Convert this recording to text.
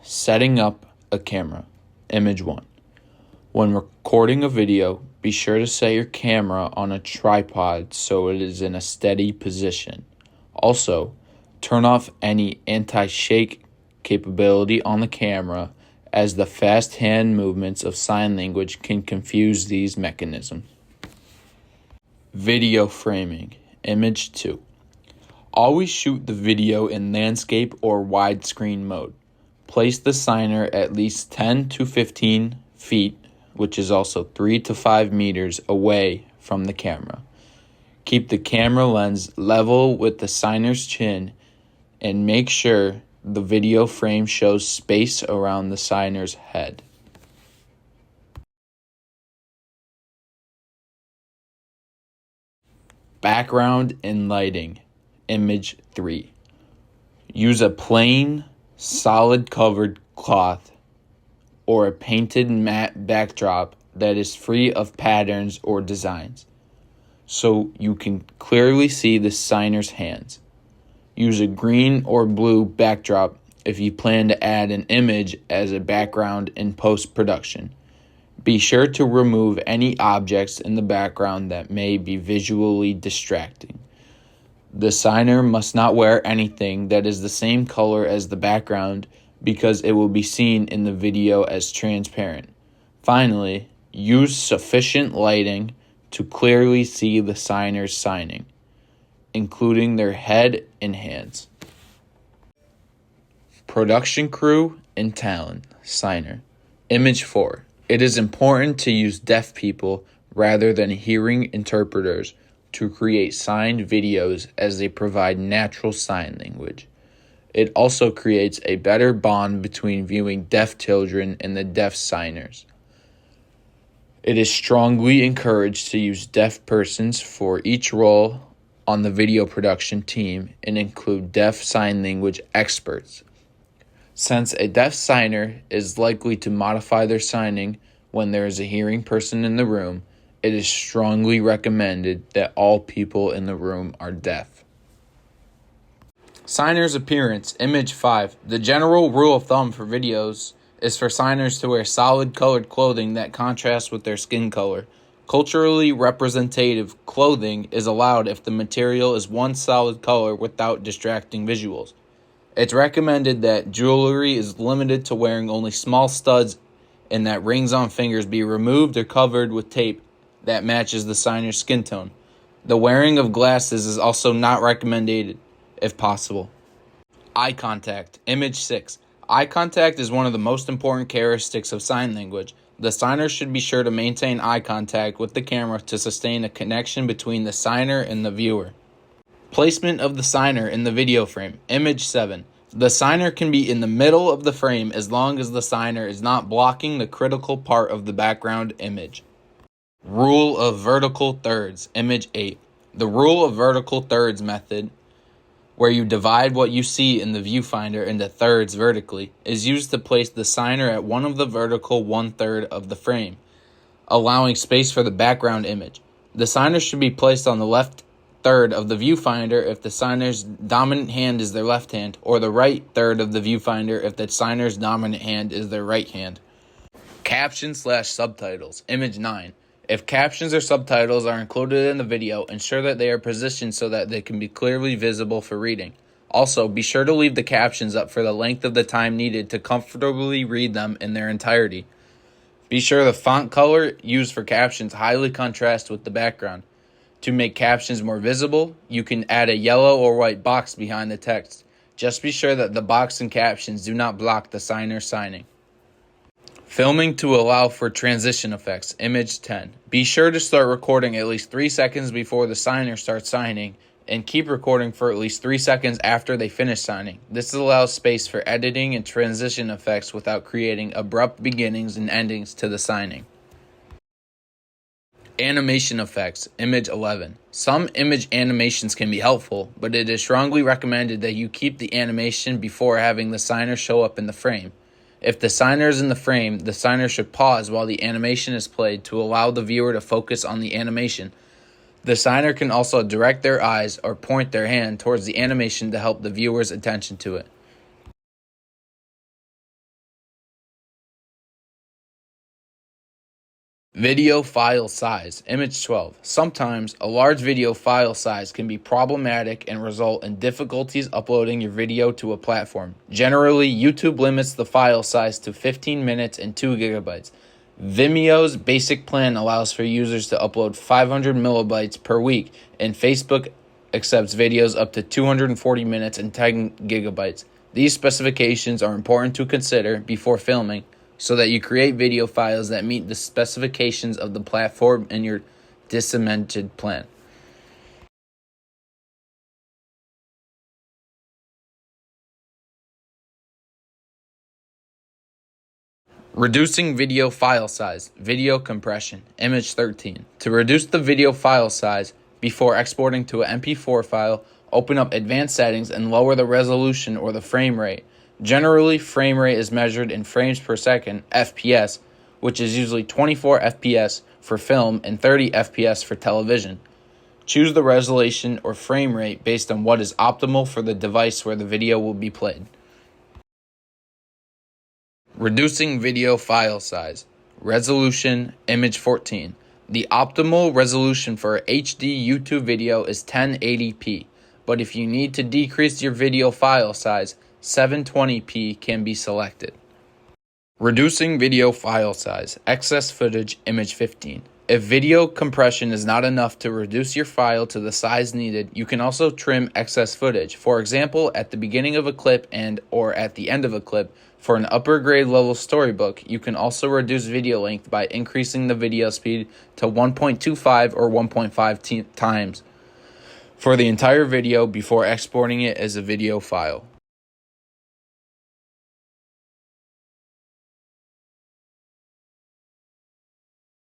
Setting up a camera. Image 1. When recording a video, be sure to set your camera on a tripod so it is in a steady position. Also, turn off any anti-shake capability on the camera, as the fast hand movements of sign language can confuse these mechanisms. Video framing. Image 2. Always shoot the video in landscape or widescreen mode. Place the signer at least 10 to 15 feet, which is also 3 to 5 meters away from the camera. Keep the camera lens level with the signer's chin and make sure the video frame shows space around the signer's head. Background and lighting. Image 3. Use a plain, solid covered cloth or a painted matte backdrop that is free of patterns or designs, so you can clearly see the signer's hands. Use a green or blue backdrop if you plan to add an image as a background in post-production. Be sure to remove any objects in the background that may be visually distracting. The signer must not wear anything that is the same color as the background because it will be seen in the video as transparent. Finally, use sufficient lighting to clearly see the signers signing, including their head and hands. Production crew and talent. Signer. Image 4. It is important to use deaf people rather than hearing interpreters to create signed videos, as they provide natural sign language. It also creates a better bond between viewing deaf children and the deaf signers. It is strongly encouraged to use deaf persons for each role on the video production team and include deaf sign language experts. Since a deaf signer is likely to modify their signing when there is a hearing person in the room, it is strongly recommended that all people in the room are deaf. Signer's appearance. Image 5. The general rule of thumb for videos is for signers to wear solid colored clothing that contrasts with their skin color. Culturally representative clothing is allowed if the material is one solid color without distracting visuals. It's recommended that jewelry is limited to wearing only small studs and that rings on fingers be removed or covered with tape that matches the signer's skin tone. The wearing of glasses is also not recommended if possible. Eye contact. Image 6. Eye contact is one of the most important characteristics of sign language. The signer should be sure to maintain eye contact with the camera to sustain a connection between the signer and the viewer. Placement of the signer in the video frame. Image 7. The signer can be in the middle of the frame as long as the signer is not blocking the critical part of the background image. Rule of vertical thirds. Image 8. The rule of vertical thirds method, where you divide what you see in the viewfinder into thirds vertically, is used to place the signer at one of the vertical 1/3 of the frame, allowing space for the background image. The signer should be placed on the left third of the viewfinder if the signer's dominant hand is their left hand, or the right third of the viewfinder if the signer's dominant hand is their right hand. Captions/subtitles. Image 9. If captions or subtitles are included in the video, ensure that they are positioned so that they can be clearly visible for reading. Also, be sure to leave the captions up for the length of the time needed to comfortably read them in their entirety. Be sure the font color used for captions highly contrasts with the background. To make captions more visible, you can add a yellow or white box behind the text. Just be sure that the box and captions do not block the signer signing. Filming to allow for transition effects. Image 10. Be sure to start recording at least 3 seconds before the signer starts signing and keep recording for at least 3 seconds after they finish signing. This allows space for editing and transition effects without creating abrupt beginnings and endings to the signing. Animation effects. Image 11. Some image animations can be helpful, but it is strongly recommended that you keep the animation before having the signer show up in the frame. If the signer is in the frame, the signer should pause while the animation is played to allow the viewer to focus on the animation. The signer can also direct their eyes or point their hand towards the animation to help the viewer's attention to it. Video file size, image 12. Sometimes a large video file size can be problematic and result in difficulties uploading your video to a platform. Generally, YouTube limits the file size to 15 minutes and 2 gigabytes. Vimeo's basic plan allows for users to upload 500 millibytes per week, and Facebook accepts videos up to 240 minutes and 10 gigabytes. These specifications are important to consider before filming, so that you create video files that meet the specifications of the platform and your disseminated plan. Reducing video file size, video compression, image 13. To reduce the video file size before exporting to an MP4 file, open up advanced settings and lower the resolution or the frame rate. Generally, frame rate is measured in frames per second, FPS, which is usually 24 FPS for film and 30 FPS for television. Choose the resolution or frame rate based on what is optimal for the device where the video will be played. Reducing video file size, resolution, image 14. The optimal resolution for a HD YouTube video is 1080p, but if you need to decrease your video file size, 720p can be selected. Reducing video file size, excess footage, image 15. If video compression is not enough to reduce your file to the size needed, you can also trim excess footage. For example, at the beginning of a clip or at the end of a clip. For an upper grade level storybook, you can also reduce video length by increasing the video speed to 1.25 or 1.5 times for the entire video before exporting it as a video file.